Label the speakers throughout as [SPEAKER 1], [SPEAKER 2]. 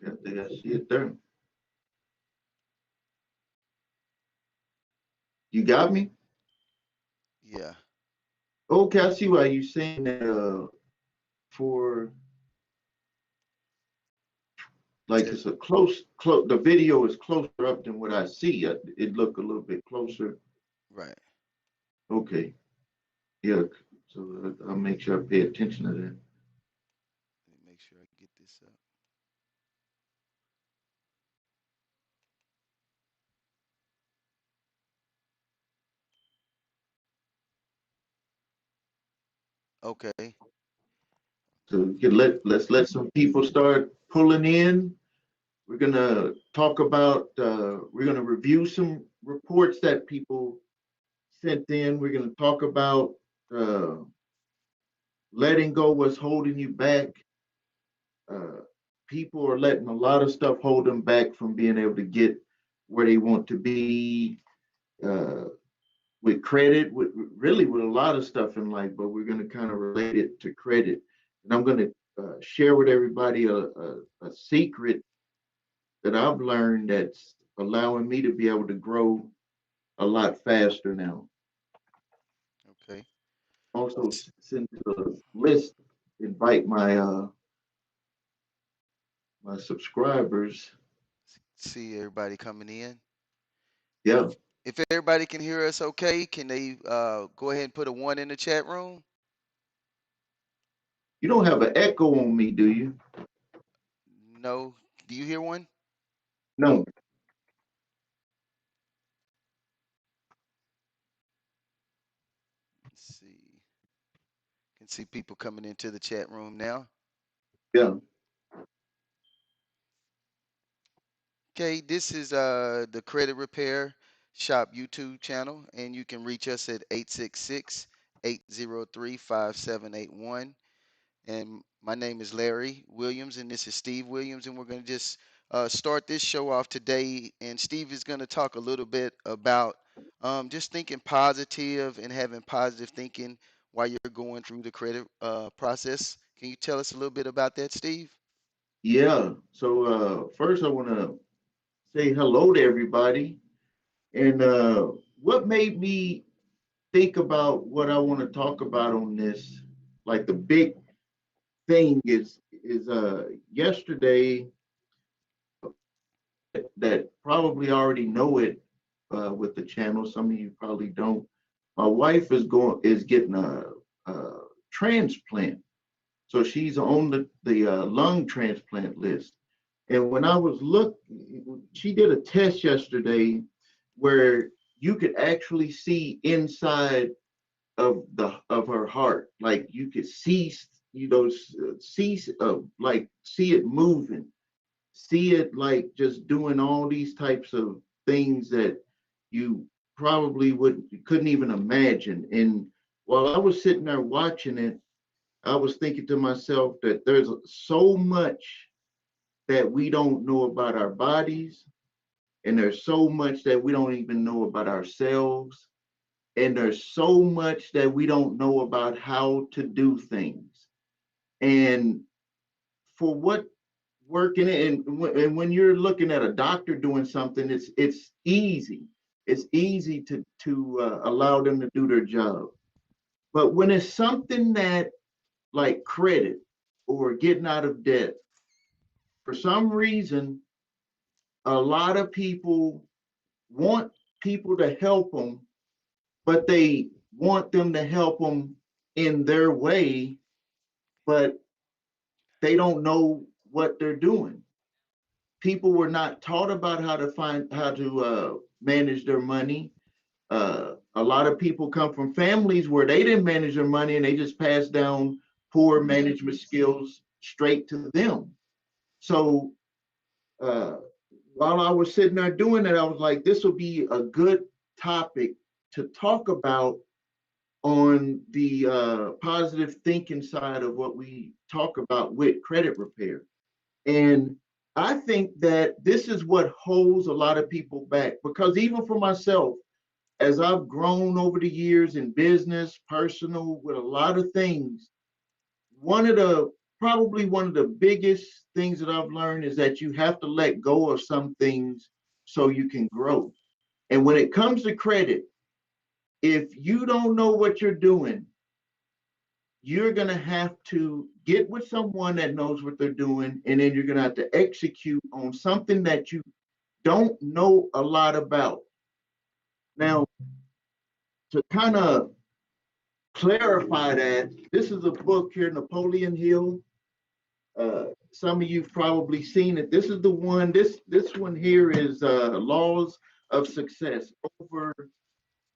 [SPEAKER 1] Okay, I think I see it there. You got me?
[SPEAKER 2] Yeah.
[SPEAKER 1] Okay, I see why you're saying that for like
[SPEAKER 2] Tip.
[SPEAKER 1] it's a close the video is closer up than what I see. It look a little bit closer.
[SPEAKER 2] Right.
[SPEAKER 1] Okay. Yeah. So I'll make sure I pay attention to that.
[SPEAKER 2] Let me make sure I get this up. Okay.
[SPEAKER 1] So we can let's let some people start pulling in. We're gonna talk about we're gonna review some reports that people sent in. We're gonna talk about uh, letting go what's holding you back. Uh, People are letting a lot of stuff hold them back from being able to get where they want to be uh, with credit, with really with a lot of stuff in life. But we're gonna kind of relate it to credit, and I'm gonna share with everybody a secret that I've learned that's allowing me to be able to grow a lot faster now.
[SPEAKER 2] Okay.
[SPEAKER 1] Also, send to the list, invite my subscribers.
[SPEAKER 2] See everybody coming in.
[SPEAKER 1] Yeah,
[SPEAKER 2] If everybody can hear us okay, can they go ahead and put a one in the chat room?
[SPEAKER 1] you don't have an echo on me, do you?
[SPEAKER 2] No. Do you hear one?
[SPEAKER 1] No.
[SPEAKER 2] Let's see. Can see people coming into the chat room now.
[SPEAKER 1] Yeah.
[SPEAKER 2] Okay, this is the Credit Repair Shop YouTube channel, and you can reach us at 866-803-5781. And my name is Larry Williams, and this is Steve Williams, and we're going to just start this show off today. And Steve is going to talk a little bit about just thinking positive and having positive thinking while you're going through the credit process. Can you tell us a little bit about that, Steve?
[SPEAKER 1] Yeah. So first I want to say hello to everybody. And what made me think about what I want to talk about on this, like the big thing is yesterday that probably already know it with the channel. Some of you probably don't. My wife is getting a transplant, so she's on the lung transplant list. And when I was she did a test yesterday where you could actually see inside of her heart, like you could see, see like see it moving, see it like just doing all these types of things that you probably couldn't even imagine. And while I was sitting there watching it, I was thinking to myself that there's so much that we don't know about our bodies, and there's so much that we don't even know about ourselves, and there's so much that we don't know about how to do things. And for what working and when you're looking at a doctor doing something, it's easy. It's easy to allow them to do their job. But when it's something that like credit or getting out of debt, for some reason, a lot of people want people to help them, but they want them to help them in their way, but they don't know what they're doing. People were not taught about how to manage their money. A lot of people come from families where they didn't manage their money and they just passed down poor management skills straight to them. So uh, while I was sitting there doing it, I was like, this will be a good topic to talk about on the positive thinking side of what we talk about with credit repair. And I think that this is what holds a lot of people back because even for myself, as I've grown over the years in business, personal, with a lot of things, one of the probably one of the biggest things that I've learned is that you have to let go of some things so you can grow. And when it comes to credit, if you don't know what you're doing, you're going to have to get with someone that knows what they're doing, and then you're going to have to execute on something that you don't know a lot about. Now, to kind of clarify that, this is a book here, Napoleon Hill. Some of you've probably seen it. This is the one. This one here is Laws of Success. Over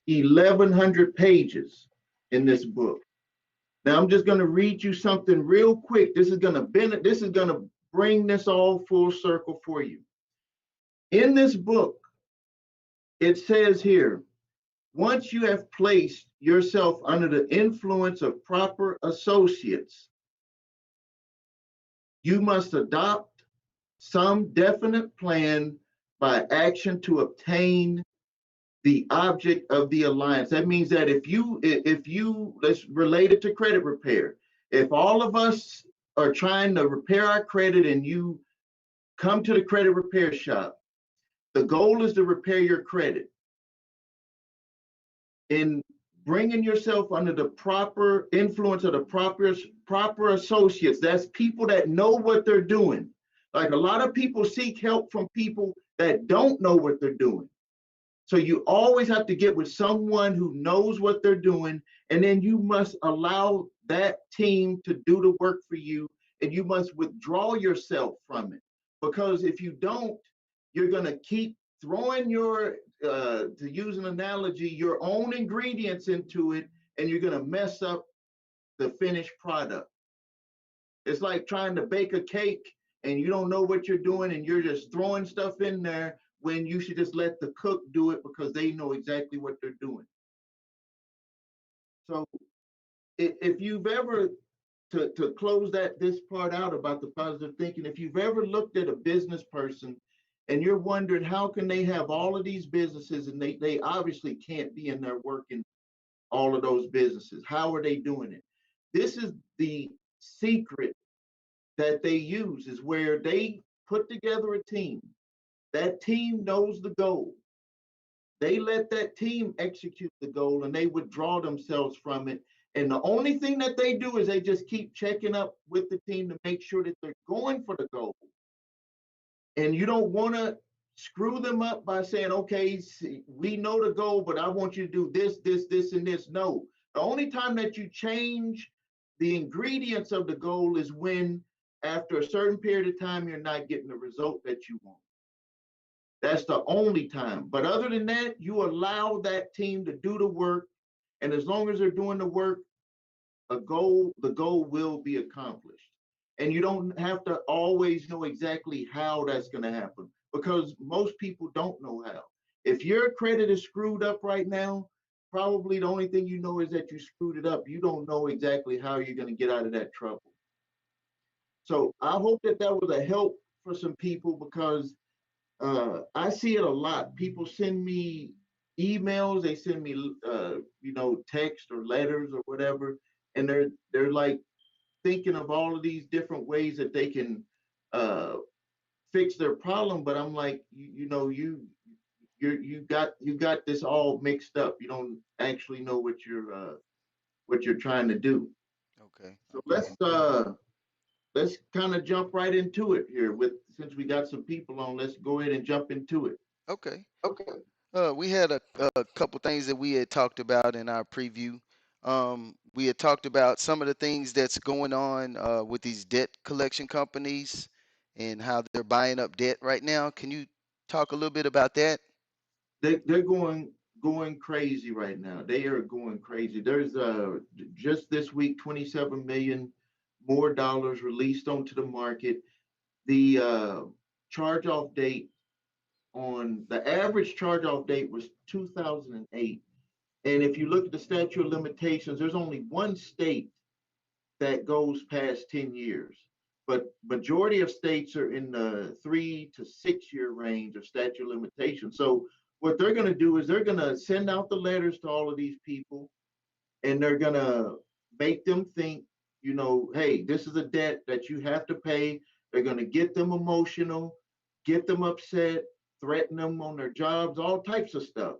[SPEAKER 1] 1,100 pages in this book. Now I'm just going to read you something real quick. This is going to bring this all full circle for you. In this book, it says here, once you have placed yourself under the influence of proper associates, you must adopt some definite plan by action to obtain the object of the alliance. That means that if you let's relate it to credit repair. If all of us are trying to repair our credit and you come to the credit repair shop, the goal is to repair your credit. In bringing yourself under the proper influence of the proper associates, that's people that know what they're doing. Like a lot of people seek help from people that don't know what they're doing. So you always have to get with someone who knows what they're doing, and then you must allow that team to do the work for you, and you must withdraw yourself from it. Because if you don't, you're going to keep throwing your, to use an analogy, your own ingredients into it, and you're going to mess up the finished product. It's like trying to bake a cake and you don't know what you're doing and you're just throwing stuff in there when you should just let the cook do it because they know exactly what they're doing. So if you've ever, to close this part out about the positive thinking, if you've ever looked at a business person and you're wondering how can they have all of these businesses and they obviously can't be in there working all of those businesses. How are they doing it? This is the secret that they use, is where they put together a team. That team knows the goal. They let that team execute the goal and they withdraw themselves from it. And the only thing that they do is they just keep checking up with the team to make sure that they're going for the goal. And you don't want to screw them up by saying, okay, we know the goal, but I want you to do this, and this. No. The only time that you change the ingredients of the goal is when, after a certain period of time, you're not getting the result that you want. That's the only time. But other than that, you allow that team to do the work. And as long as they're doing the work, the goal will be accomplished. And you don't have to always know exactly how that's going to happen because most people don't know how. If your credit is screwed up right now, probably the only thing you know is that you screwed it up. You don't know exactly how you're going to get out of that trouble. So I hope that that was a help for some people because I see it a lot. People send me emails, they send me text or letters or whatever, and they're like thinking of all of these different ways that they can uh, fix their problem. But I'm like, you got this all mixed up. You don't actually know what you're trying to do.
[SPEAKER 2] Okay.
[SPEAKER 1] So
[SPEAKER 2] Okay.
[SPEAKER 1] let's kind of jump right into it here. With since we got some people on, let's go ahead and jump into it.
[SPEAKER 2] Okay.
[SPEAKER 1] Okay.
[SPEAKER 2] We had a couple things that we had talked about in our preview. We had talked about some of the things that's going on with these debt collection companies and how they're buying up debt right now. Can you talk a little bit about that?
[SPEAKER 1] They're going crazy right now. They are going crazy. There's just this week 27 million more dollars released onto the market. The charge off date on the average charge off date was 2008. And if you look at the statute of limitations, there's only one state that goes past 10 years. But majority of states are in the 3 to 6 year range of statute of limitations. So what they're going to do is they're going to send out the letters to all of these people, and they're going to make them think, hey, this is a debt that you have to pay. They're going to get them emotional, get them upset, threaten them on their jobs, all types of stuff,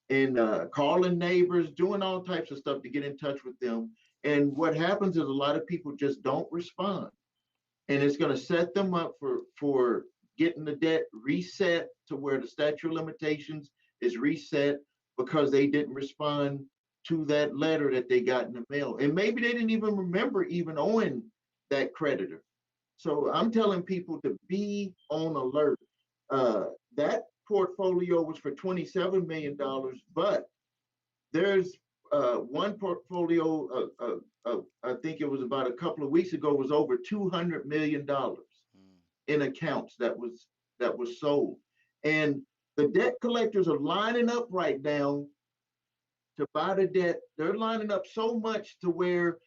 [SPEAKER 1] and calling neighbors, doing all types of stuff to get in touch with them. And what happens is a lot of people just don't respond, and it's going to set them up for getting the debt reset to where the statute of limitations is reset because they didn't respond to that letter that they got in the mail, and maybe they didn't even remember even owing that creditor. So I'm telling people to be on alert. That portfolio was for $27 million, but there's one portfolio, I think it was about a couple of weeks ago, was over $200 million
[SPEAKER 2] Mm.
[SPEAKER 1] in accounts that was sold, and the debt collectors are lining up right now to buy the debt. They're lining up so much to where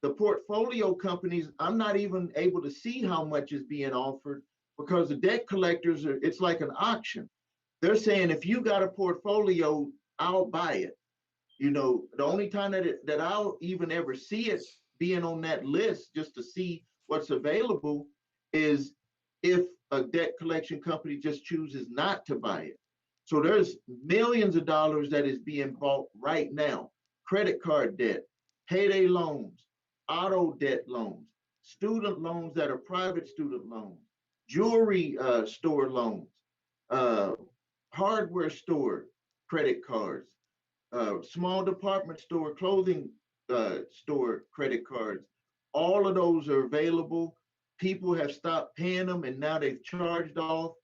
[SPEAKER 1] the portfolio companies, I'm not even able to see how much is being offered because the debt collectors are, it's like an auction. They're saying if you got a portfolio, I'll buy it. The only time that I'll even ever see it being on that list just to see what's available is if a debt collection company just chooses not to buy it. So there's millions of dollars that is being bought right now. Credit card debt, payday loans, auto debt loans, student loans that are private student loans, jewelry store loans, uh, hardware store credit cards, small department store, clothing store credit cards. All of those are available. People have stopped paying them, and now they've charged off.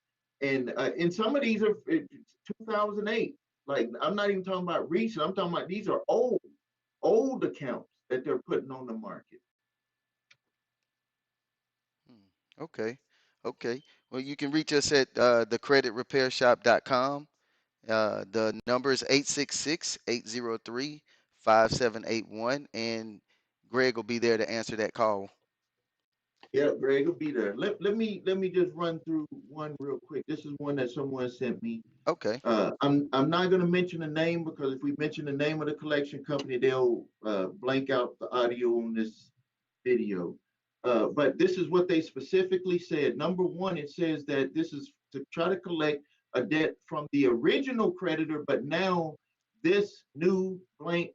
[SPEAKER 1] And some of these are 2008. Like I'm not even talking about recent. I'm talking about these are old accounts that they're putting on the market.
[SPEAKER 2] Hmm. Okay. Okay. Well, you can reach us at thecreditrepairshop.com. The number is 866-803-5781, and Greg will be there to answer that call.
[SPEAKER 1] Yeah, Greg will be there. Let me just run through one real quick. This is one that someone sent me.
[SPEAKER 2] Okay.
[SPEAKER 1] I'm not going to mention the name because if we mention the name of the collection company, they'll blank out the audio on this video. But this is what they specifically said. Number one, it says that this is to try to collect a debt from the original creditor, but now this new blank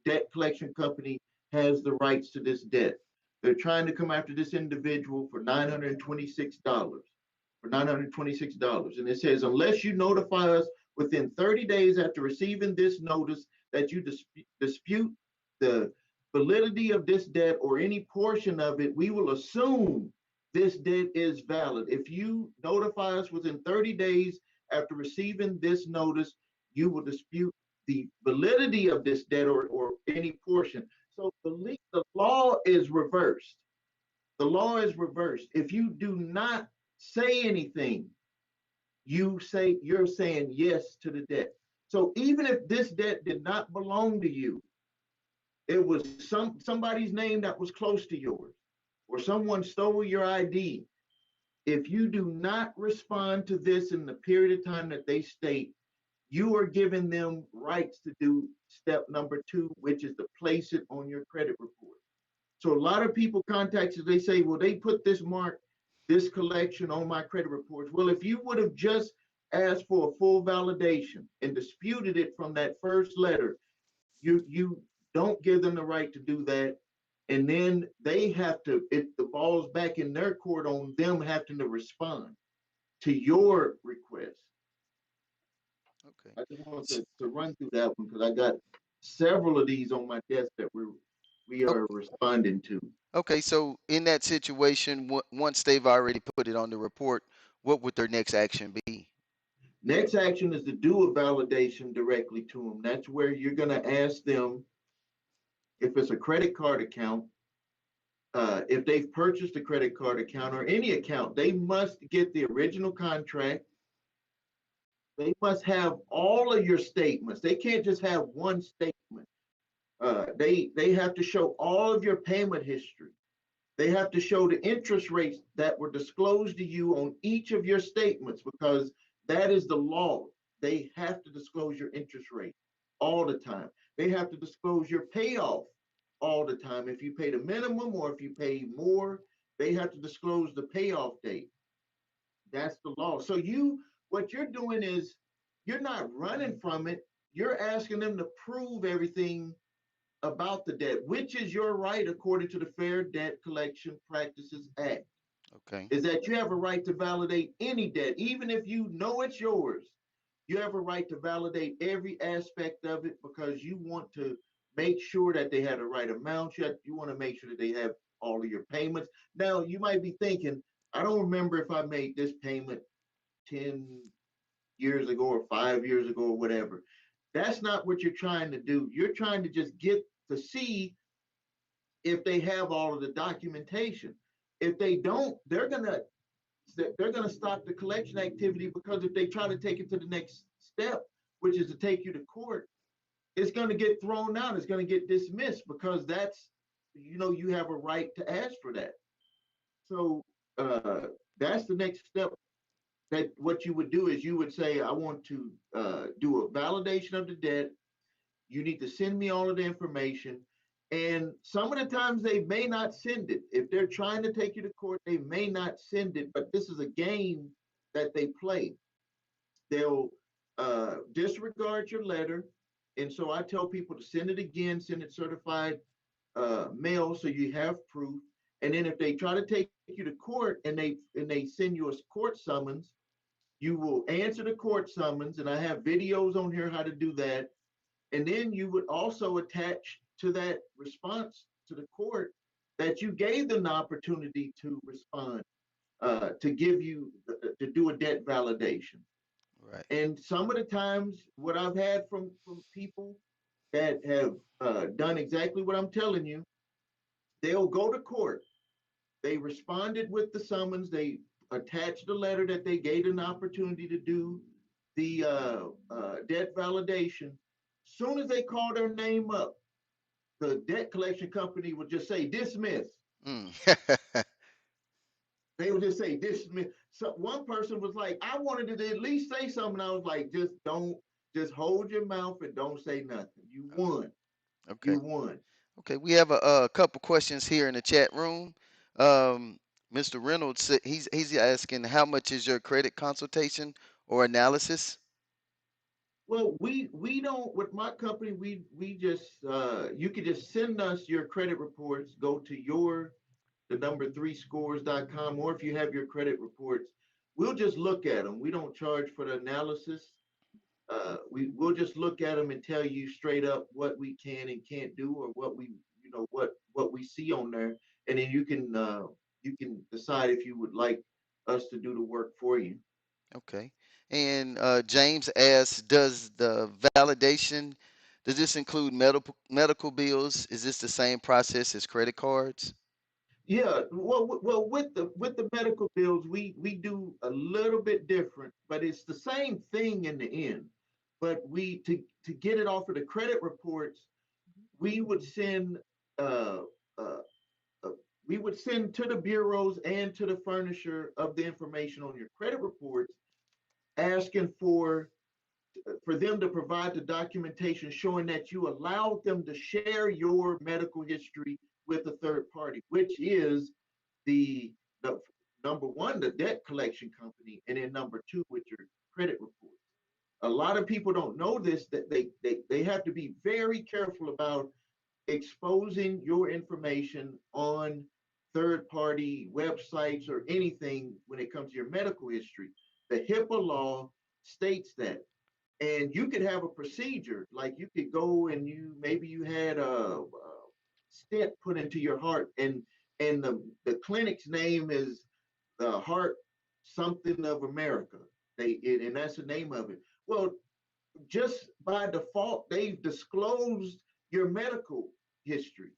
[SPEAKER 1] debt collection company has the rights to this debt. They're trying to come after this individual for $926. For $926. And it says, unless you notify us within 30 days after receiving this notice that you dispute the validity of this debt or any portion of it, we will assume this debt is valid. If you notify us within 30 days after receiving this notice, you will dispute the validity of this debt or any portion. So the law is reversed. The law is reversed. If you do not say anything, you're saying yes to the debt. So even if this debt did not belong to you, it was somebody's name that was close to yours, or someone stole your ID. If you do not respond to this in the period of time that they state, you are giving them rights to do step number two, which is to place it on your credit report. So a lot of people contact us, they say, well, they put this collection on my credit reports. Well, if you would have just asked for a full validation and disputed it from that first letter, you don't give them the right to do that. And then they have to, if the ball's back in their court on them having to respond to your request.
[SPEAKER 2] Okay.
[SPEAKER 1] I just want to run through that one because I got several of these on my desk that we
[SPEAKER 2] O-
[SPEAKER 1] are responding to.
[SPEAKER 2] Okay. So in that situation, once they've already put it on the report, what would their next action be?
[SPEAKER 1] Next action is to do a validation directly to them. That's where you're going to ask them if it's a credit card account, if they've purchased a credit card account or any account, they must get the original contract. They must have all of your statements. They can't just have one statement. They have to show all of your payment history. They have to show the interest rates that were disclosed to you on each of your statements because that is the law. They have to disclose your interest rate all the time. They have to disclose your payoff all the time. If you pay the minimum or if you pay more, they have to disclose the payoff date. That's the law. So what you're doing is you're not running from it. You're asking them to prove everything about the debt, which is your right according to the Fair Debt Collection Practices Act,
[SPEAKER 2] Okay.
[SPEAKER 1] is that you have a right to validate any debt, even if you know it's yours. You have a right to validate every aspect of it because you want to make sure that they have the right amount. You want to make sure that they have all of your payments. Now, you might be thinking, I don't remember if I made this payment 10 years ago or 5 years ago or whatever. That's not what you're trying to do. You're trying to just get to see if they have all of the documentation. If they don't, they're gonna stop the collection activity because if they try to take it to the next step, which is to take you to court, it's going to get thrown out. It's going to get dismissed because you have a right to ask for that. So that's the next step. That what you would do is you would say, I want to do a validation of the debt. You need to send me all of the information. And some of the times they may not send it. If they're trying to take you to court, they may not send it, but this is a game that they play. They'll disregard your letter. And so I tell people to send it again, send it certified mail so you have proof. And then if they try to take you to court and they send you a court summons, you will answer the court summons. And I have videos on here how to do that. And then you would also attach to that response to the court that you gave them the opportunity to respond, to give you to do a debt validation.
[SPEAKER 2] Right.
[SPEAKER 1] And some of the times, what I've had from people that have done exactly what I'm telling you, they'll go to court. They responded with the summons. They attached the letter that they gave an opportunity to do the debt validation. Soon as they call their name up, the debt collection company would just say dismiss.
[SPEAKER 2] Mm.
[SPEAKER 1] They would just say dismiss. So one person was like, I wanted to at least say something. I was like, just hold your mouth and don't say nothing. You won.
[SPEAKER 2] Okay.
[SPEAKER 1] You won.
[SPEAKER 2] Okay. We have a couple questions here in the chat room. Um, Mr. Reynolds, he's asking how much is your credit consultation or analysis?
[SPEAKER 1] Well, we don't with my company. We just you could just send us your credit reports. Go to the number three scores.com, or if you have your credit reports, we'll just look at them. We don't charge for the analysis. We'll just look at them and tell you straight up what we can and can't do, or what we see on there, and then you can decide if you would like us to do the work for you.
[SPEAKER 2] Okay. And James asks, does this include medical bills? Is this the same process as credit cards?
[SPEAKER 1] Yeah, well, with the medical bills, we do a little bit different, but it's the same thing in the end. But to get it off of the credit reports, we would send uh, uh, uh, we would send to the bureaus and to the furnisher of the information on your credit reports, asking for them to provide the documentation showing that you allowed them to share your medical history with a third party, which is the number one, the debt collection company, and then number two with your credit reports. A lot of people don't know this, that they have to be very careful about exposing your information on third party websites or anything when it comes to your medical history. The HIPAA law states that. And you could have a procedure, like you could go and maybe you had a stent put into your heart, and the clinic's name is the Heart Something of America. And that's the name of it. Well, just by default, they've disclosed your medical history.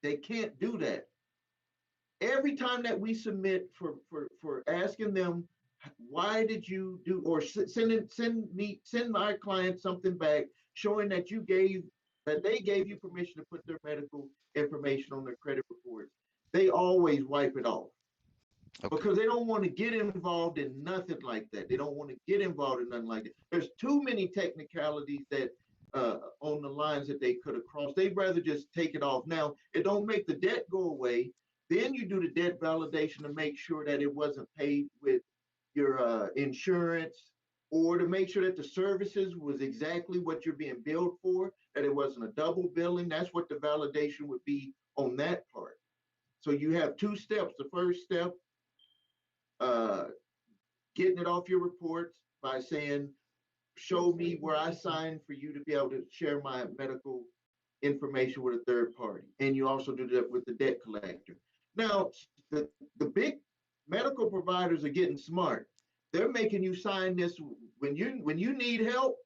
[SPEAKER 1] They can't do that. Every time that we submit for asking them, why did you do, or send my client something back showing that they gave you permission to put their medical information on their credit reports, they always wipe it off
[SPEAKER 2] Okay.
[SPEAKER 1] because they don't want to get involved in nothing like that. They don't want to get involved in nothing like that. There's too many technicalities that on the lines that they could have crossed. They'd rather just take it off. Now, it don't make the debt go away. Then you do the debt validation to make sure that it wasn't paid with your insurance, or to make sure that the services was exactly what you're being billed for, that it wasn't a double billing. That's what the validation would be on that part. So you have two steps. The first step, uh, getting it off your reports by saying, show me where I signed for you to be able to share my medical information with a third party. And you also do that with the debt collector. Now, the big medical providers are getting smart. They're making you sign this when you need help.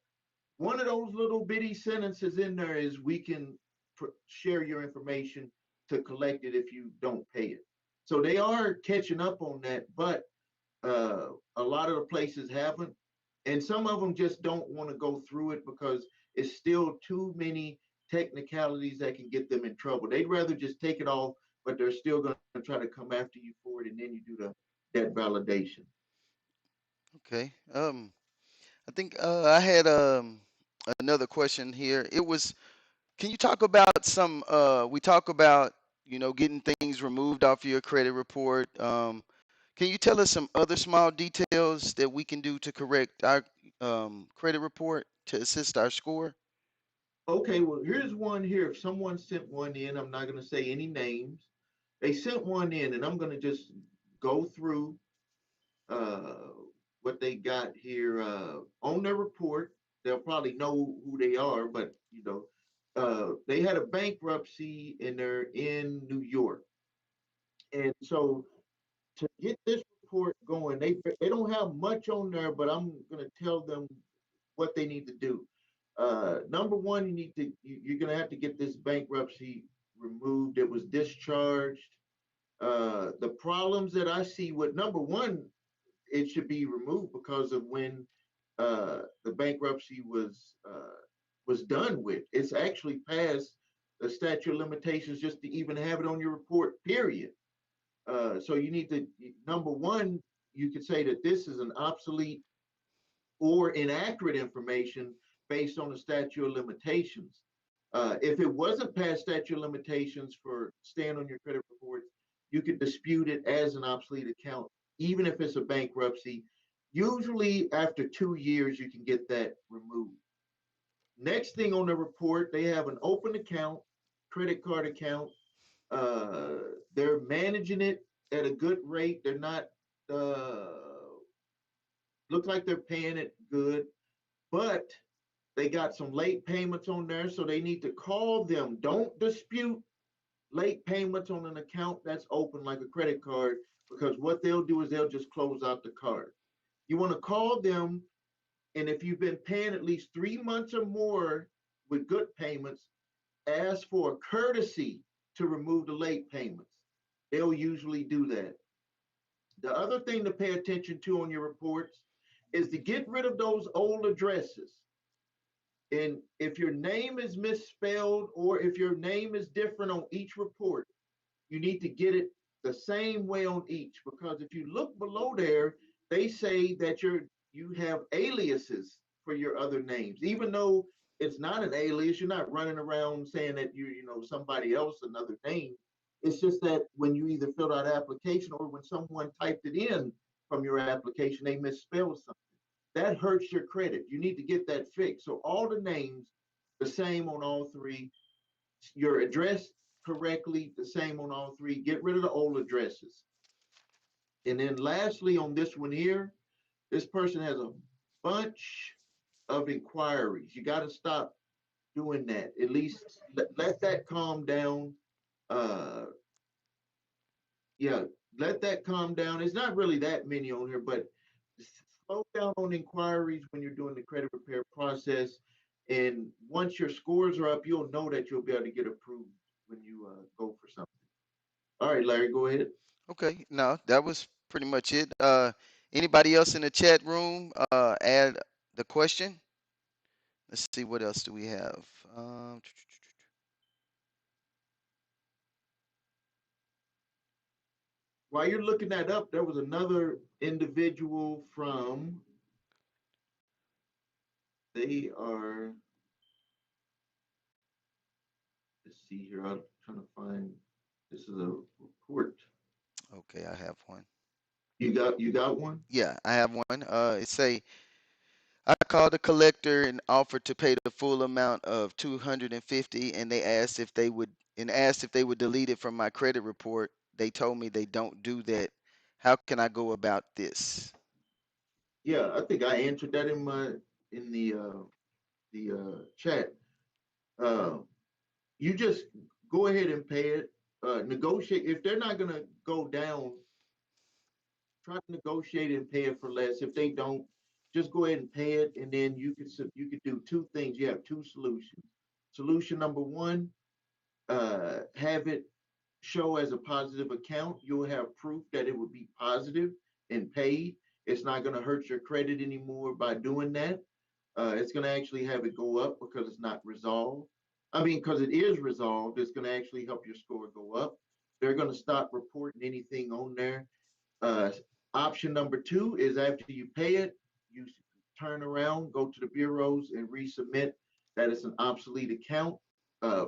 [SPEAKER 1] One of those little bitty sentences in there is, we can share your information to collect it if you don't pay it. So they are catching up on that, but a lot of the places haven't, and some of them just don't want to go through it because it's still too many technicalities that can get them in trouble. They'd rather just take it off, but they're still going to try to come after you for it, and then you do the debt validation.
[SPEAKER 2] Okay. I think I had another question here. It was, can you talk about some? We talk about, getting things removed off your credit report. Can you tell us some other small details that we can do to correct our credit report to assist our score?
[SPEAKER 1] Okay, well, here's one here. If someone sent one in, I'm not going to say any names. They sent one in, and I'm going to just go through uh, what they got here on their report. They'll probably know who they are, but they had a bankruptcy and they're in New York. And so to get this report going, they don't have much on there, but I'm going to tell them what they need to do. Number one, you're going to have to get this bankruptcy removed. It was discharged. The problems that I see with, number one, it should be removed because of when the bankruptcy was done with. It's actually past the statute of limitations just to even have it on your report. Period. So you need to, number one, you could say that this is an obsolete or inaccurate information based on the statute of limitations. If it wasn't past statute of limitations for staying on your credit reports, you could dispute it as an obsolete account, even if it's a bankruptcy. Usually, after 2 years, you can get that removed. Next thing on the report, they have an open account, credit card account. They're managing it at a good rate. They're not, look like they're paying it good, but they got some late payments on there, so they need to call them. Don't dispute late payments on an account that's open like a credit card, because what they'll do is they'll just close out the card. You want to call them, and if you've been paying at least 3 months or more with good payments, ask for a courtesy to remove the late payments. They'll usually do that. The other thing to pay attention to on your reports is to get rid of those old addresses. And if your name is misspelled or if your name is different on each report, you need to get it the same way on each, because if you look below there, they say that you have aliases for your other names, even though it's not an alias. You're not running around saying that you somebody else another name. It's just that when you either filled out an application or when someone typed it in from your application, they misspelled something. That hurts your credit. You need to get that fixed. So all the names the same on all three, your address correctly, the same on all three. Get rid of the old addresses. And then lastly, on this one here, this person has a bunch of inquiries. You got to stop doing that. At least let that calm down. Uh, yeah, let that calm down. It's not really that many on here, but slow down on inquiries when you're doing the credit repair process. And once your scores are up, you'll know that you'll be able to get approved when you go for something. All right, Larry, go ahead.
[SPEAKER 2] Okay, no, that was pretty much it. Anybody else in the chat room add the question? Let's see, what else do we have?
[SPEAKER 1] While you're looking that up, there was another individual they are, see here. I'm trying to find. This is a report.
[SPEAKER 2] Okay, I have one.
[SPEAKER 1] You got one?
[SPEAKER 2] Yeah, I have one. It say I called the collector and offered to pay the full amount of 250, and they asked if they would delete it from my credit report. They told me they don't do that. How can I go about this?
[SPEAKER 1] Yeah, I think I answered that in the chat. Uh, you just go ahead and pay it. Negotiate if they're not gonna go down. Try to negotiate and pay it for less. If they don't, just go ahead and pay it, and then you could do two things. You have two solutions. Solution number one, have it show as a positive account. You'll have proof that it would be positive and paid. It's not going to hurt your credit anymore by doing that. It's going to actually have it go up because it's not resolved. I mean, because it is resolved, it's going to actually help your score go up. They're going to stop reporting anything on there. Uh, Option number two is after you pay it, you turn around, go to the bureaus and resubmit that it's an obsolete account.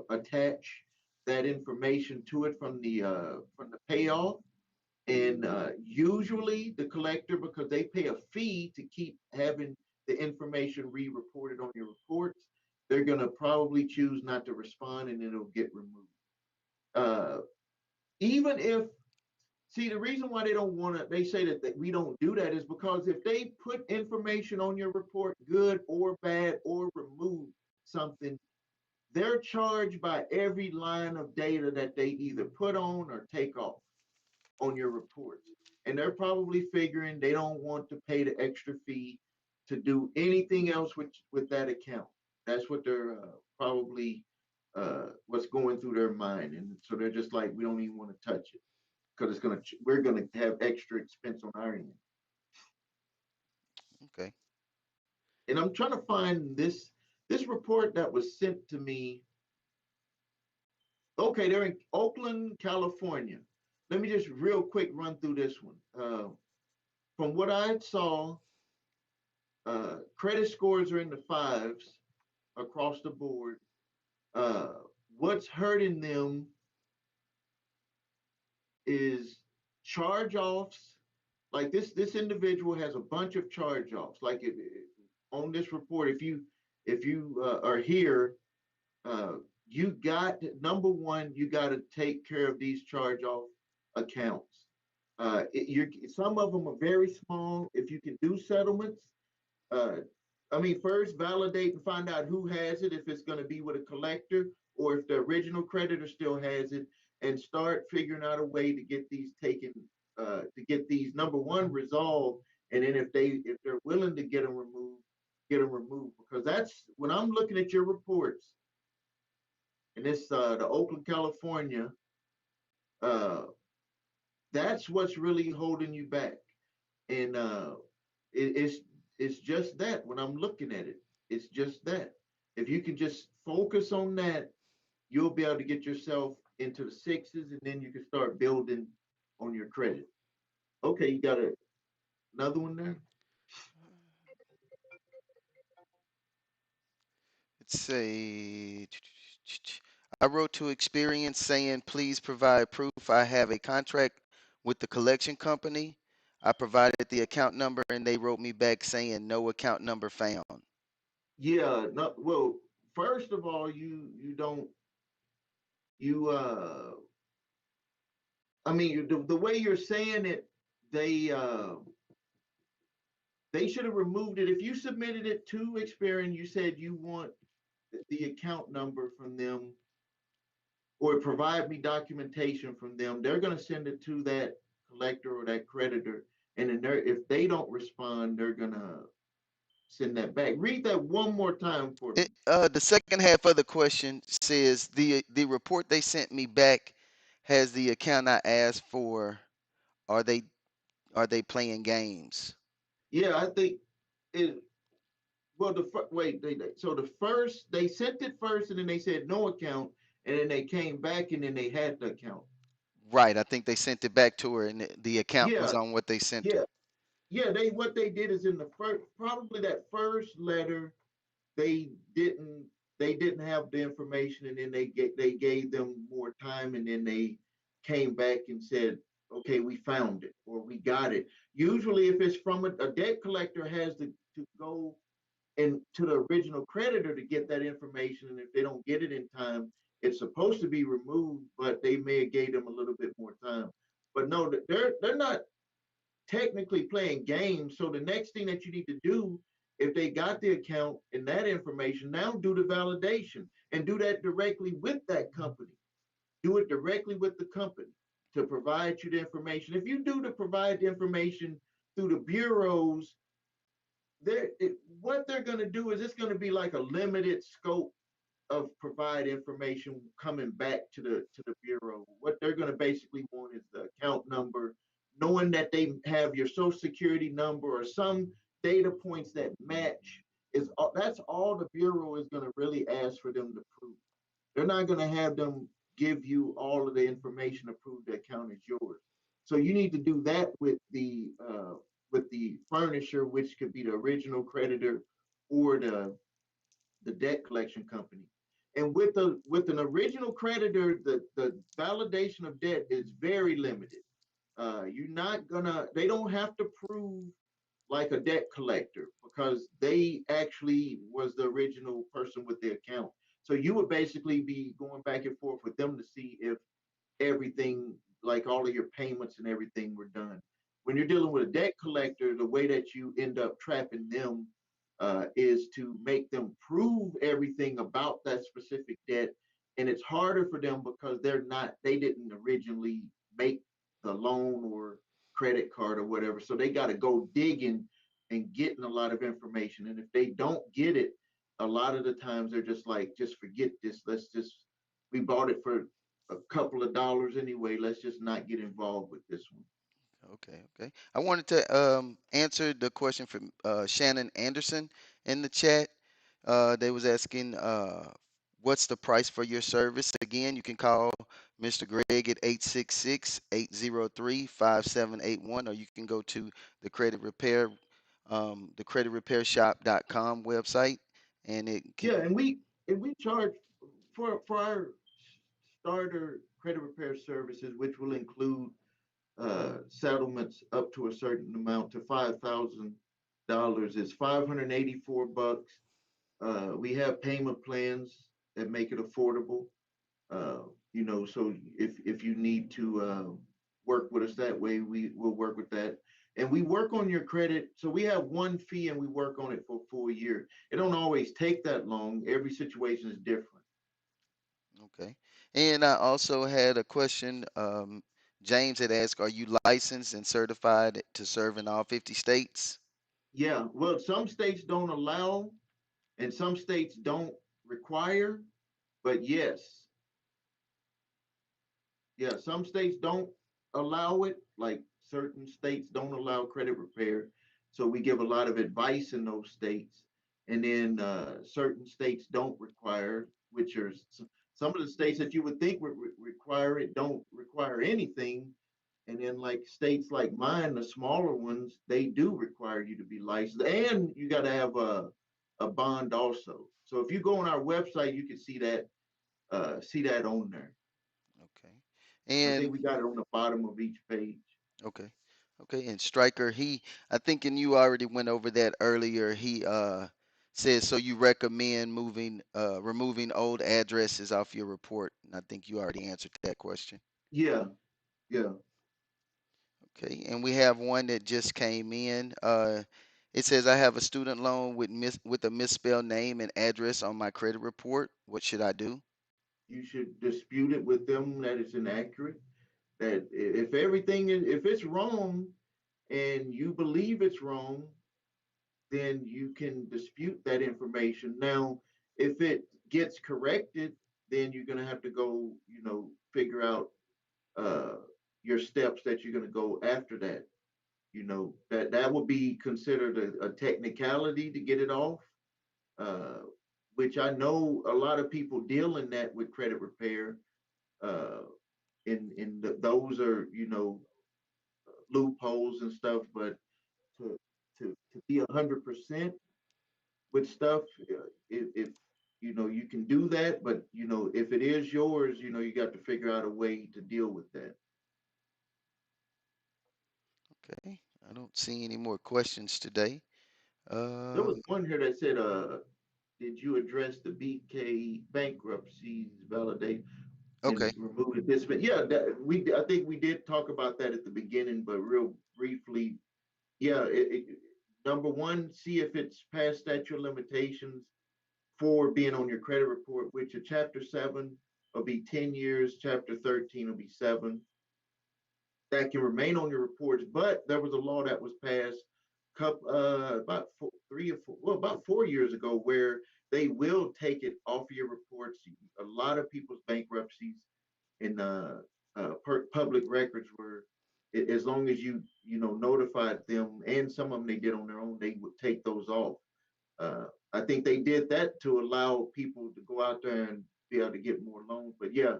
[SPEAKER 1] Attach that information to it from the payoff, and usually the collector, because they pay a fee to keep having the information re-reported on your reports, they're going to probably choose not to respond, and it'll get removed. Uh, Even if See, the reason why they don't want to, they say that we don't do that is because if they put information on your report, good or bad, or remove something, they're charged by every line of data that they either put on or take off on your reports. And they're probably figuring they don't want to pay the extra fee to do anything else with that account. That's what they're probably what's going through their mind. And so they're just like, we don't even want to touch it because we're gonna have extra expense on our end.
[SPEAKER 2] Okay.
[SPEAKER 1] And I'm trying to find this report that was sent to me. Okay, they're in Oakland, California. Let me just real quick run through this one. From what I saw, credit scores are in the fives across the board. Uh, what's hurting them is charge offs. Like this individual has a bunch of charge offs. Like on this report, if you are here, uh, you got number one, you got to take care of these charge off accounts. Some of them are very small. If you can do settlements, uh, I mean, first validate and find out who has it, if it's going to be with a collector or if the original creditor still has it, and start figuring out a way to get these taken, to get these number one resolved, and then if they're willing to get them removed, because that's when I'm looking at your reports, and this the Oakland, California, uh, that's what's really holding you back, and it's just that when I'm looking at it, it's just that. If you can just focus on that, you'll be able to get yourself into the sixes, and then you can start building on your credit. Okay, you got another one there.
[SPEAKER 2] Let's say I wrote to Experience saying, please provide proof I have a contract with the collection company. I provided the account number and they wrote me back saying no account number found.
[SPEAKER 1] Yeah, no, well, first of all, you don't you I mean the way you're saying it, they uh they should have removed it. If you submitted it to Experian, you said you want the account number from them or provide me documentation from them. They're going to send it to that collector or that creditor. And then if they don't respond, they're going to send that back. Read that one more time for me.
[SPEAKER 2] The second half of the question says the report they sent me back has the account I asked for. Are they are they playing games?
[SPEAKER 1] Yeah, I think it. Well, wait, so the first they sent it first, and then they said no account, and then they came back, and then they had the account.
[SPEAKER 2] Right. I think they sent it back to her and the account was
[SPEAKER 1] Yeah,
[SPEAKER 2] on what they sent
[SPEAKER 1] yeah,
[SPEAKER 2] her.
[SPEAKER 1] yeah. They what they did is in the first, probably that first letter, they didn't. they didn't have the information, and then they gave them more time, and then they came back and said, okay, we found it or we got it. Usually if it's from a debt collector has to go and to the original creditor to get that information, and if they don't get it in time, it's supposed to be removed, but they may have gave them a little bit more time. But no, they're not technically playing games. So the next thing that you need to do, if they got the account and that information, now do the validation and do that directly with that company. Do it directly with the company to provide you the information. If you do to provide the information through the bureaus, what they're going to do is it's going to be like a limited scope of provide information coming back to the bureau. What they're going to basically want is the account number, knowing that they have your social security number or some data points that match. That's all the bureau is going to really ask for them to prove. They're not going to have them give you all of the information to prove the account is yours. So you need to do that with the furnisher, which could be the original creditor or the debt collection company. And with an original creditor, the validation of debt is very limited. You're not gonna they don't have to prove like a debt collector because they actually was the original person with the account. So you would basically be going back and forth with them to see if everything, like all of your payments and everything were done. When you're dealing with a debt collector, the way that you end up trapping them is to make them prove everything about that specific debt. And it's harder for them because they didn't originally make the loan or credit card or whatever. So they got to go digging and getting a lot of information. And if they don't get it, a lot of the times they're just like, just forget this. We bought it for a couple of dollars anyway. Let's just not get involved with this one.
[SPEAKER 2] Okay, okay. I wanted to answer the question from Shannon Anderson in the chat. They was asking, what's the price for your service? Again, you can call Mr. Greg at 866-803-5781, or you can go to the credit repair, the creditrepairshop.com website, and it can.
[SPEAKER 1] Yeah, and we charge for our starter credit repair services, which will include settlements up to a certain amount to $5,000 is $584. We have payment plans that make it affordable. So if you need to work with us that way, we will work with that. And we work on your credit. So we have one fee and we work on it for a full year. It don't always take that long. Every situation is different.
[SPEAKER 2] Okay. And I also had a question. James had asked, are you licensed and certified to serve in all 50 states?
[SPEAKER 1] Yeah. Well, some states don't allow and some states don't require, but yes, yeah, some states don't allow it, like certain states don't allow credit repair. So we give a lot of advice in those states. And then certain states don't require, which are some of the states that you would think would require it don't require anything. And then like states like mine, the smaller ones, they do require you to be licensed, and you got to have a bond also. So if you go on our website, you can see that on there.
[SPEAKER 2] Okay.
[SPEAKER 1] I think
[SPEAKER 2] And
[SPEAKER 1] we got it on the bottom of each page.
[SPEAKER 2] okay. Okay. And Striker, I think, and you already went over that earlier. He says, so you recommend removing old addresses off your report. And I think you already answered that question.
[SPEAKER 1] Yeah, yeah.
[SPEAKER 2] Okay. And we have one that just came in. It says, I have a student loan with a misspelled name and address on my credit report. What should I do?
[SPEAKER 1] You should dispute it with them that it's inaccurate. That if it's wrong and you believe it's wrong, then you can dispute that information. Now, if it gets corrected, then you're gonna have to go, figure out uh your steps that you're gonna go after that. That would be considered a technicality to get it off, uh, which I know a lot of people deal in that with credit repair. Uh, those are loopholes and stuff, but to be 100% with stuff, if you can do that, but if it is yours, you got to figure out a way to deal with that.
[SPEAKER 2] Okay. I don't see any more questions today.
[SPEAKER 1] There
[SPEAKER 2] Uh,
[SPEAKER 1] was one here that said, did you address the BK bankruptcies validate and
[SPEAKER 2] okay.
[SPEAKER 1] remove the discipline? Yeah, I think we did talk about that at the beginning, but real briefly. Yeah, number one, see if it's past statute of limitations for being on your credit report, which a chapter 7 will be 10 years, chapter 13 will be 7. That can remain on your reports. But there was a law that was passed about 3 or 4, well, about 4 years ago, where they will take it off of your reports. A lot of people's bankruptcies in public records were, as long as you notified them, and some of them they did on their own, they would take those off. I think they did that to allow people to go out there and be able to get more loans. But yeah,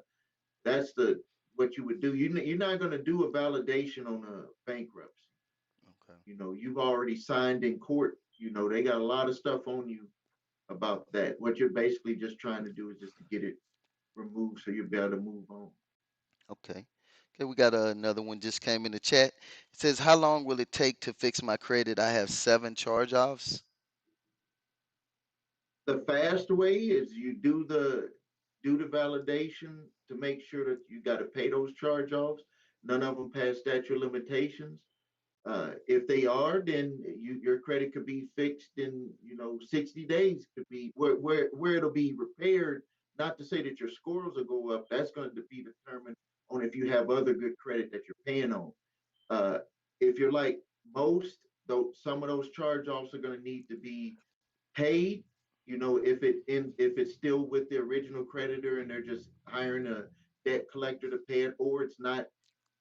[SPEAKER 1] that's the what you would do. You're not going to do a validation on a bankruptcy.
[SPEAKER 2] Okay.
[SPEAKER 1] You've already signed in court. They got a lot of stuff on you about that. What you're basically just trying to do is just to get it removed so you'll be able to move on.
[SPEAKER 2] Okay. Okay, we got another one just came in the chat. It says, "How long will it take to fix my credit? I have 7 charge-offs."
[SPEAKER 1] The fast way is you do the validation to make sure that you got to pay those charge offs. None of them pass statute of limitations. If they are, then your credit could be fixed in 60 days. Could be where it'll be repaired. Not to say that your scores will go up. That's going to be determined on if you have other good credit that you're paying on. Uh, if you're like most, though, some of those charge offs are going to need to be paid. If it's still with the original creditor and they're just hiring a debt collector to pay it, or it's not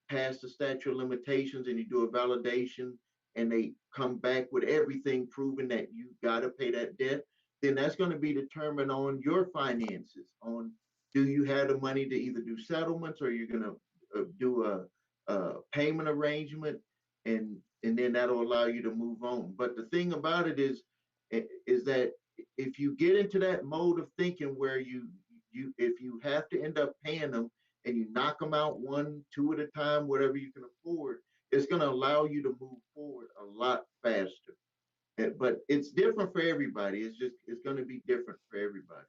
[SPEAKER 1] past the statute of limitations and you do a validation and they come back with everything proving that you got to pay that debt, then that's going to be determined on your finances. On, do you have the money to either do settlements, or you're going to do a payment arrangement, and then that'll allow you to move on. But the thing about it is that if you get into that mode of thinking where you if you have to end up paying them and you knock them out one, two at a time, whatever you can afford, it's going to allow you to move forward a lot faster. But it's different for everybody. It's going to be different for everybody.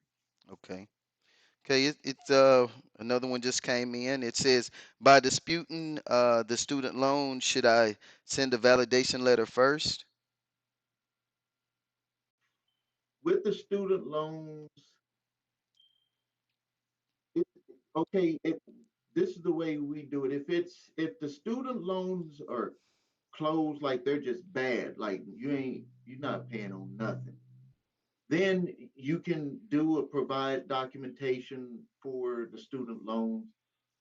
[SPEAKER 2] Okay. Okay, it's another one just came in. It says, "By disputing the student loan, should I send a validation letter first?"
[SPEAKER 1] With the student loans, it, okay, this is the way we do it. If the student loans are closed, like they're just bad, like you're not paying on nothing, then you can do a provide documentation for the student loans.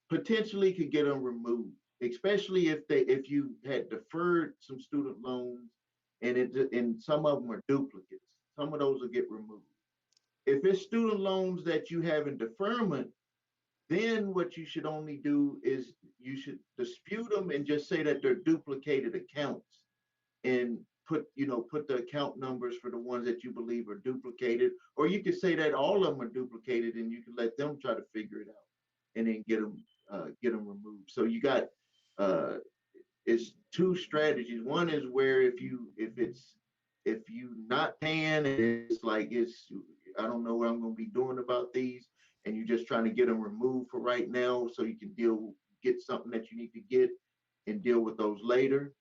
[SPEAKER 1] Potentially could get them removed, especially if you had deferred some student loans, and some of them are duplicates. Some of those will get removed. If it's student loans that you have in deferment, then what you should only do is you should dispute them and just say that they're duplicated accounts, and put the account numbers for the ones that you believe are duplicated, or you could say that all of them are duplicated and you can let them try to figure it out and then get them removed. So you got uh, it's two strategies. One is where if you not paying and it's like I don't know what I'm going to be doing about these, and you're just trying to get them removed for right now so you can get something that you need to get and deal with those later.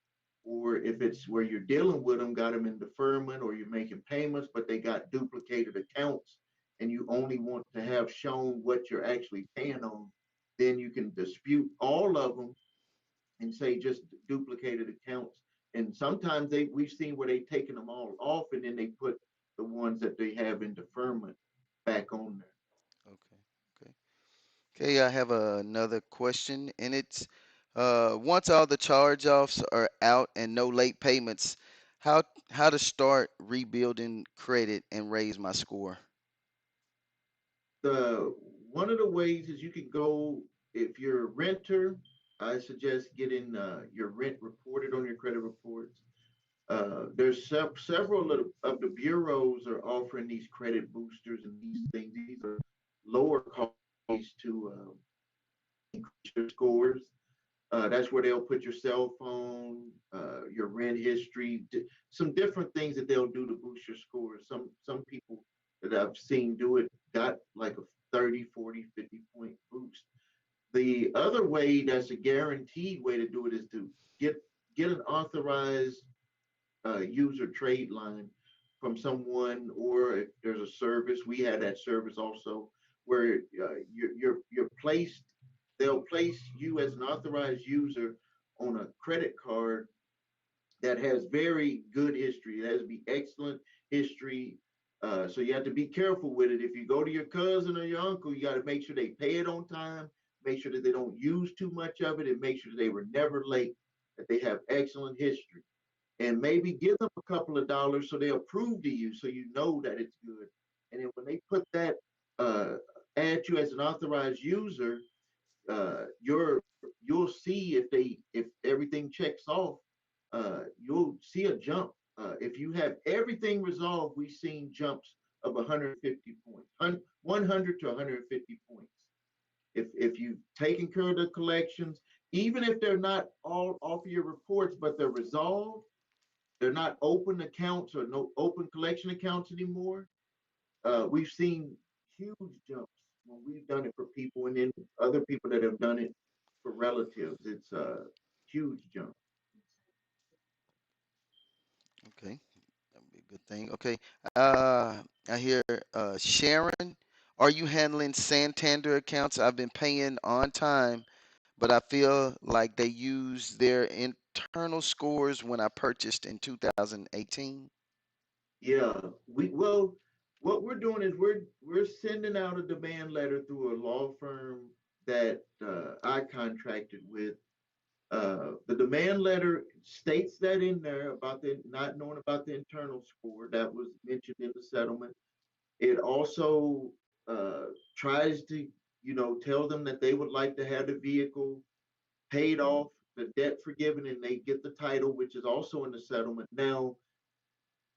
[SPEAKER 1] Or if it's where you're dealing with them, got them in deferment, or you're making payments, but they got duplicated accounts, and you only want to have shown what you're actually paying on, then you can dispute all of them and say just duplicated accounts. And sometimes we've seen where they've taken them all off and then they put the ones that they have in deferment back on there.
[SPEAKER 2] Okay. Okay. Okay, I have another question, and it's, once all the charge-offs are out and no late payments, how how to start rebuilding credit and raise my score?
[SPEAKER 1] The One of the ways is you can go, if you're a renter, I suggest getting your rent reported on your credit reports. There's several of the bureaus are offering these credit boosters and these things. These are lower cost ways to increase your scores. That's where they'll put your cell phone, your rent history, some different things that they'll do to boost your scores. Some people that I've seen do it got like a 30, 40, 50 point boost. The other way that's a guaranteed way to do it is to get get an authorized user trade line from someone, or if there's a service, we had that service also, where you're placed, they'll place you as an authorized user on a credit card that has very good history. It has to be excellent history. So you have to be careful with it. If you go to your cousin or your uncle, you got to make sure they pay it on time, make sure that they don't use too much of it, and make sure that they were never late, that they have excellent history, and maybe give them a couple of dollars so they'll prove to you so you know that it's good. And then when they put that, uh, add you as an authorized user, you'll see if everything checks off, you'll see a jump. If you have everything resolved, we've seen jumps of 150 points, 100 to 150 points. If you've taken care of the collections, even if they're not all off of your reports, but they're resolved, they're not open accounts or no open collection accounts anymore. We've seen huge jumps when we've done it for people, and then other people that have done it for relatives. It's a huge jump.
[SPEAKER 2] Okay, that would be a good thing. Okay, I hear Sharon, are you handling Santander accounts? I've been paying on time, but I feel like they use their internal scores when I purchased in 2018.
[SPEAKER 1] Yeah, well, what we're doing is we're sending out a demand letter through a law firm that I contracted with. The demand letter states that in there about the not knowing about the internal score that was mentioned in the settlement. It also tries to, tell them that they would like to have the vehicle paid off, the debt forgiven, and they get the title, which is also in the settlement. Now,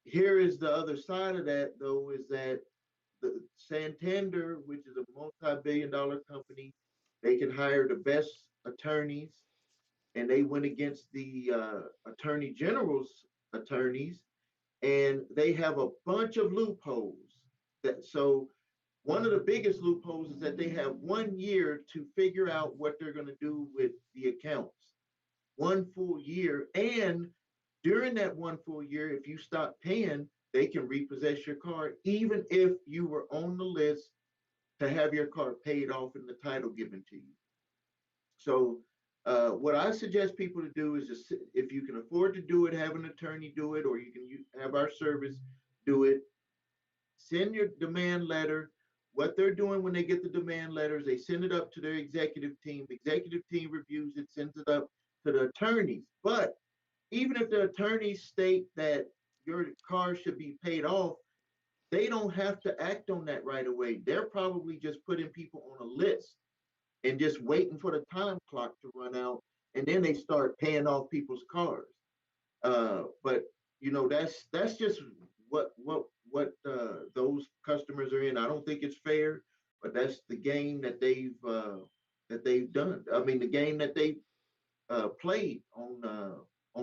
[SPEAKER 1] here is the other side of that, though, is that the Santander, which is a multi-billion-dollar company, they can hire the best attorneys, and they went against the attorney general's attorneys, and they have a bunch of loopholes. That so one of the biggest loopholes is that they have 1 year to figure out what they're going to do with the accounts. 1 full year, and during that 1 full year, if you stop paying, they can repossess your car, even if you were on the list to have your car paid off and the title given to you. So, what I suggest people to do is, just, if you can afford to do it, have an attorney do it, or you can have our service do it. Send your demand letter. What they're doing when they get the demand letters, they send it up to their executive team. The executive team reviews it, sends it up to the attorneys. But even if the attorneys state that your car should be paid off, they don't have to act on that right away. They're probably just putting people on a list and just waiting for the time clock to run out, and then they start paying off people's cars. But that's just what those customers are in. I don't think it's fair, but that's the game that they've done. I mean, the game that they played on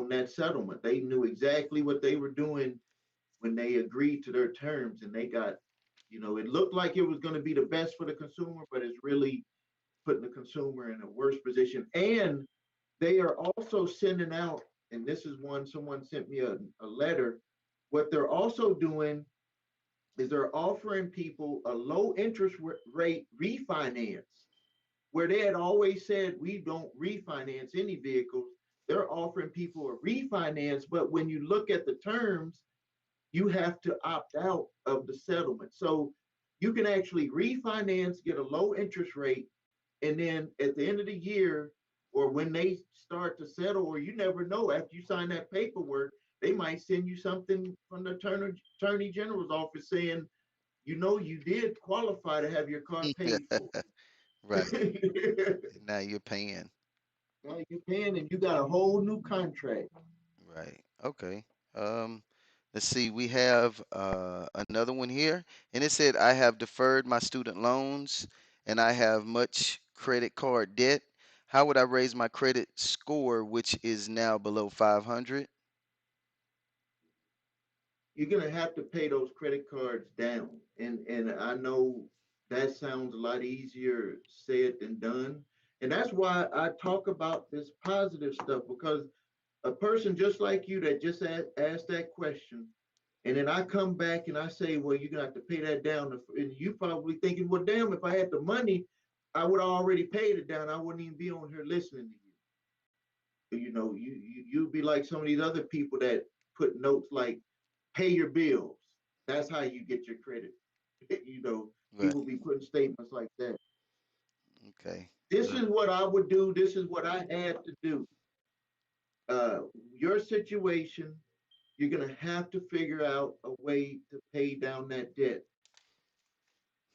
[SPEAKER 1] that settlement. They knew exactly what they were doing when they agreed to their terms, and they got, it looked like it was going to be the best for the consumer, but it's really putting the consumer in a worse position. And they are also sending out, and this is one someone sent me a letter. What they're also doing is they're offering people a low interest rate refinance, where they had always said we don't refinance any vehicles. They're offering people a refinance, but when you look at the terms, you have to opt out of the settlement. So you can actually refinance, get a low interest rate, and then at the end of the year, or when they start to settle, or you never know, after you sign that paperwork, they might send you something from the attorney general's office saying, you did qualify to have your car
[SPEAKER 2] Yeah,
[SPEAKER 1] paid for.
[SPEAKER 2] right. And now you're paying.
[SPEAKER 1] Now you're paying and you got a whole new contract.
[SPEAKER 2] Right. Okay. Um, let's see, we have another one here, and it said, I have deferred my student loans and I have much credit card debt. How would I raise my credit score, which is now below 500?
[SPEAKER 1] You're gonna have to pay those credit cards down. And I know that sounds a lot easier said than done. And that's why I talk about this positive stuff, because a person just like you that just asked that question, and then I come back and I say, well, you're gonna have to pay that down. And you probably thinking, well, damn, if I had the money, I would have already paid it down. I wouldn't even be on here listening to you. You'd be like some of these other people that put notes like, pay your bills. That's how you get your credit.
[SPEAKER 2] Right.
[SPEAKER 1] People be putting statements like that.
[SPEAKER 2] Okay.
[SPEAKER 1] This is what I would do. This is what I had to do. Uh, your situation, you're going to have to figure out a way to pay down that debt.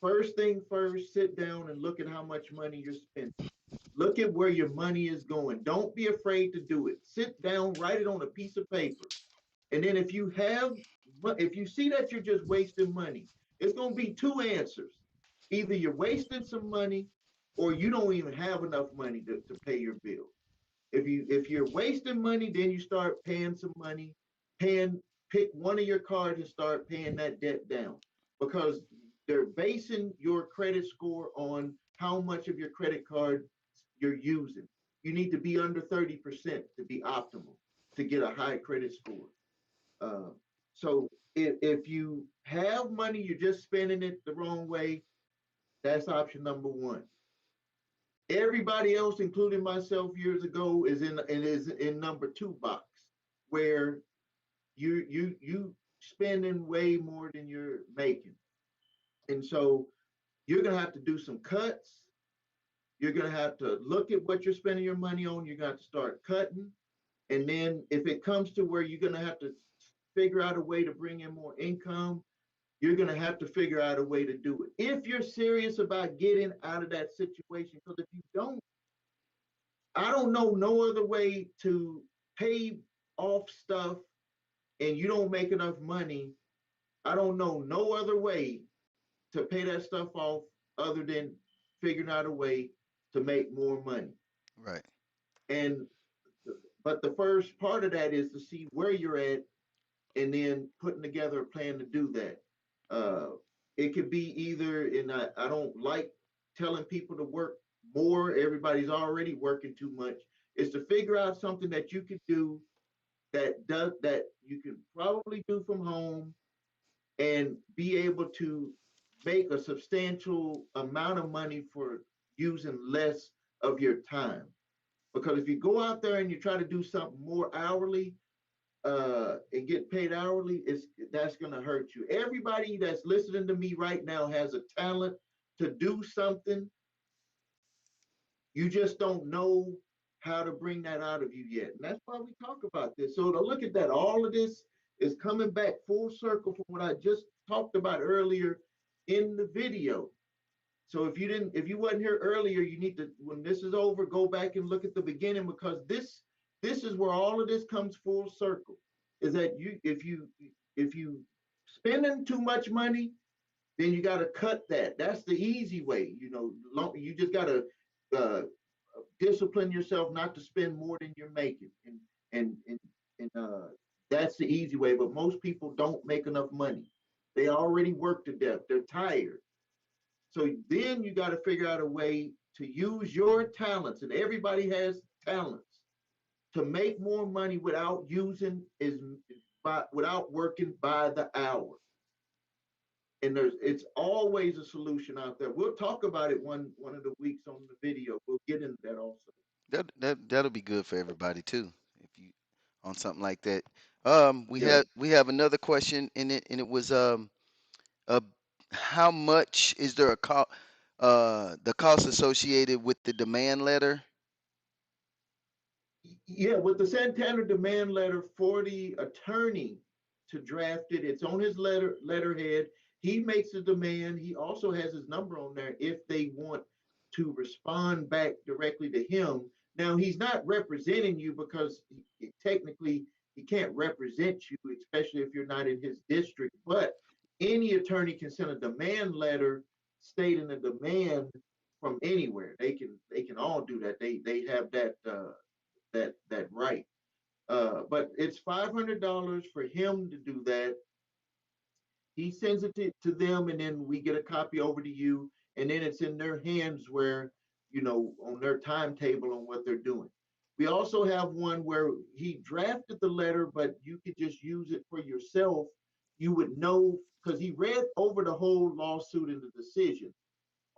[SPEAKER 1] First thing first, sit down and look at how much money you're spending. Look at where your money is going. Don't be afraid to do it. Sit down, write it on a piece of paper. And then if you see that you're just wasting money, it's going to be two answers. Either you're wasting some money or you don't even have enough money to pay your bill. If you're wasting money, then you start paying some money, paying pick one of your cards and start paying that debt down, because they're basing your credit score on how much of your credit card you're using. You need to be under 30% to be optimal to get a high credit score. Uh, so if you have money, you're just spending it the wrong way. That's option number one. Everybody else, including myself years ago, is in number two box, where you spending way more than you're making. And so you're gonna have to do some cuts. You're gonna have to look at what you're spending your money on. You're gonna have to start cutting. And then if it comes to where you're gonna have to figure out a way to bring in more income, you're gonna have to figure out a way to do it. If you're serious about getting out of that situation, because if you don't, I don't know no other way to pay off stuff and you don't make enough money. I don't know no other way to pay that stuff off other than figuring out a way to make more money.
[SPEAKER 2] Right.
[SPEAKER 1] And but the first part of that is to see where you're at and then putting together a plan to do that. Uh, it could be either, and I don't like telling people to work more. Everybody's already working too much. Is to figure out something that you can do that you can probably do from home and be able to make a substantial amount of money for using less of your time. Because if you go out there and you try to do something more hourly, and get paid hourly, that's gonna hurt you. Everybody that's listening to me right now has a talent to do something. You just don't know how to bring that out of you yet. And that's why we talk about this. So to look at that, all of this is coming back full circle from what I just talked about earlier in the video. So if you wasn't here earlier, you need to, when this is over, go back and look at the beginning, because this is where all of this comes full circle. Is that if you spending too much money, then you got to cut that. That's the easy way. You just got to uh, discipline yourself not to spend more than you're making, and that's the easy way. But most people don't make enough money. They already work to death. They're tired. So then you got to figure out a way to use your talents, and everybody has talents, to make more money without using is without working by the hour. And it's always a solution out there. We'll talk about it one of the weeks on the video. We'll get into that also.
[SPEAKER 2] That'll be good for everybody too, if you on something like that.
[SPEAKER 1] Yeah.
[SPEAKER 2] We have another question in it, and it was uh, how much is there a the cost associated with the demand letter?
[SPEAKER 1] Yeah, with the Santander demand letter for the attorney to draft it, it's on his letterhead. He makes the demand. He also has his number on there if they want to respond back directly to him. Now he's not representing you, because technically he can't represent you, especially if you're not in his district. But any attorney can send a demand letter stating a demand from anywhere. They can all do that. They have that right. But it's $500 for him to do that. He sends it to them, and then we get a copy over to you, and then it's in their hands where, on their timetable on what they're doing. We also have one where he drafted the letter, but you could just use it for yourself. You would know because he read over the whole lawsuit and the decision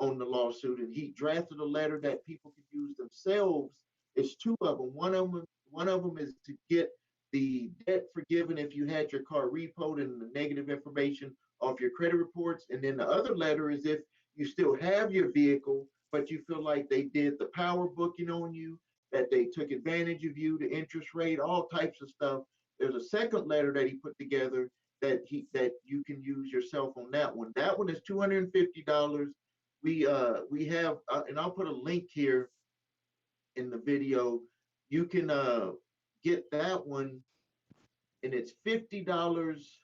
[SPEAKER 1] on the lawsuit, and he drafted a letter that people can use themselves. It's two of them. One of them is to get the debt forgiven if you had your car repoed and the negative information off your credit reports. And then the other letter is if you still have your vehicle, but you feel like they did the power booking on you, that they took advantage of you, the interest rate, all types of stuff. There's a second letter that he put together that you can use yourself on that one. That one is $250. We have and I'll put a link here in the video. You can get that one, and it's $50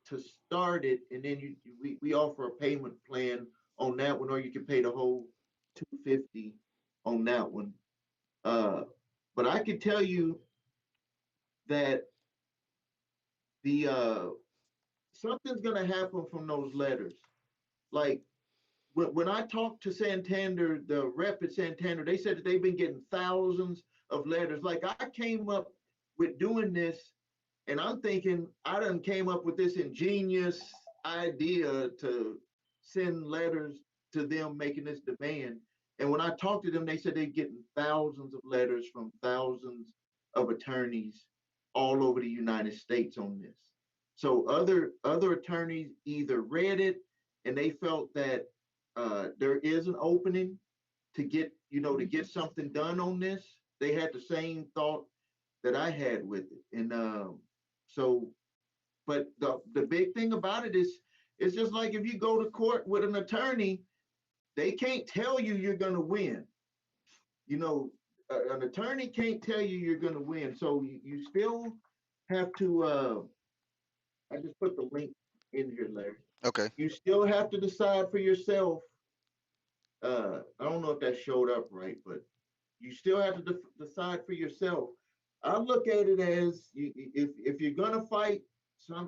[SPEAKER 1] to start it, and then we offer a payment plan on that one, or you can pay the whole 250 on that one. uh but I can tell you that the something's gonna happen from those letters. Like when I talked to Santander, the rep at Santander, they said that they've been getting thousands of letters. Like I came up with doing this, and I'm thinking I done came up with this ingenious idea to send letters to them making this demand. And when I talked to them, they said they're getting thousands of letters from thousands of attorneys all over the United States on this. So other attorneys either read it and they felt that there is an opening to get something done on this. They had the same thought that I had with it, and so. But the big thing about it is, it's just like if you go to court with an attorney, they can't tell you you're going to win. You know, an attorney can't tell you you're going to win. So you still have to. I just put the link in here, Larry.
[SPEAKER 2] Okay.
[SPEAKER 1] You still have to decide for yourself. I don't know if that showed up right, but you still have to decide for yourself. I look at it as if you're gonna fight,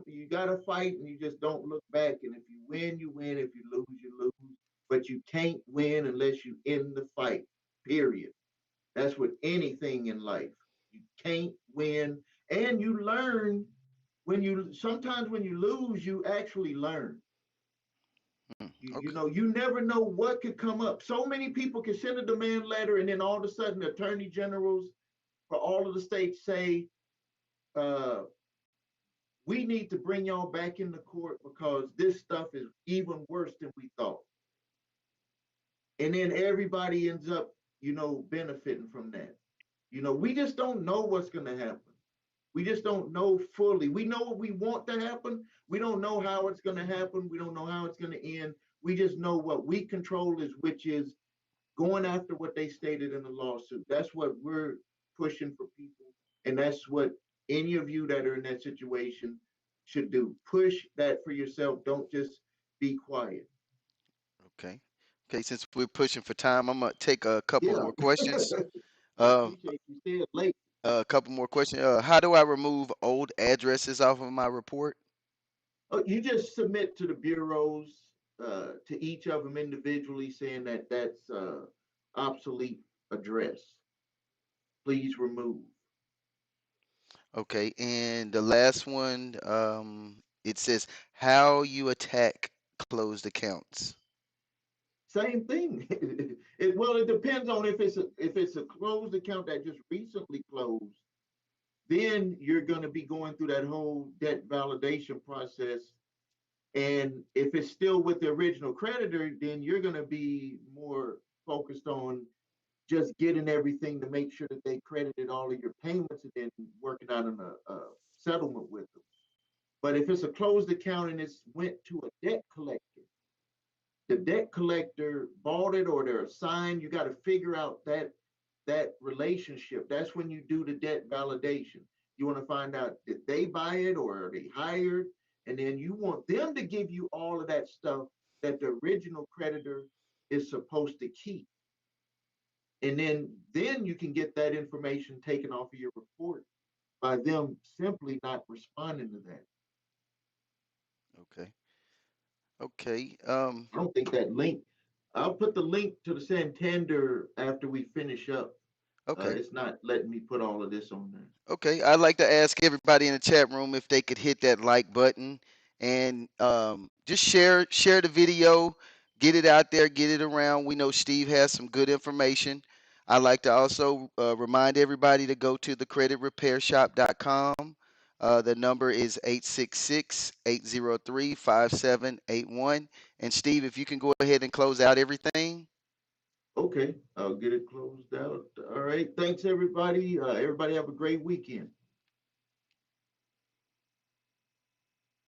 [SPEAKER 1] you gotta fight, and you just don't look back. And if you win, you win. If you lose, you lose. But you can't win unless you end the fight. Period. That's with anything in life. You can't win, and you learn when you. Sometimes when you lose, you actually learn. You
[SPEAKER 2] Okay.
[SPEAKER 1] know, you never know what could come up. So many people can send a demand letter, and then all of a sudden, the attorney generals for all of the states say, uh, "We need to bring y'all back into court because this stuff is even worse than we thought." And then everybody ends up, benefiting from that. We just don't know what's going to happen. We just don't know fully. We know what we want to happen. We don't know how it's going to happen. We don't know how it's going to end. We just know what we control is, which is going after what they stated in the lawsuit. That's what we're pushing for people. And that's what any of you that are in that situation should do. Push that for yourself. Don't just be quiet.
[SPEAKER 2] Okay. Okay. Since we're pushing for time, I'm gonna take a couple
[SPEAKER 1] Yeah.
[SPEAKER 2] more questions.
[SPEAKER 1] I
[SPEAKER 2] Uh,
[SPEAKER 1] appreciate you staying late.
[SPEAKER 2] a couple more questions. How do I remove old addresses off of my report?
[SPEAKER 1] Oh, you just submit to the bureaus, to each of them individually, saying that that's obsolete address. Please remove.
[SPEAKER 2] Okay. And the last one, it says how you attack closed accounts.
[SPEAKER 1] Same thing. It depends on if it's a closed account that just recently closed. Then you're going to be going through that whole debt validation process. And if it's still with the original creditor, then you're going to be more focused on just getting everything to make sure that they credited all of your payments and then working out a settlement with them. But if it's a closed account and it's went to a debt collector, the debt collector bought it or they're assigned, you got to figure out that that relationship. That's when you do the debt validation. You want to find out, did they buy it or are they hired? And then you want them to give you all of that stuff that the original creditor is supposed to keep. And then you can get that information taken off of your report by them simply not responding to that.
[SPEAKER 2] Okay. Okay.
[SPEAKER 1] I don't think that link. I'll put the link to the Santander after we finish up.
[SPEAKER 2] Okay.
[SPEAKER 1] It's not letting me put all of this on there.
[SPEAKER 2] Okay, I'd like to ask everybody in the chat room if they could hit that like button and just share the video, get it out there, get it around. We know Steve has some good information. I'd like to also remind everybody to go to thecreditrepairshop.com. The number is 866-803-5781. And Steve, if you can go ahead and close out everything.
[SPEAKER 1] Okay, I'll get it closed out. All right. Thanks, everybody. Everybody have a great weekend.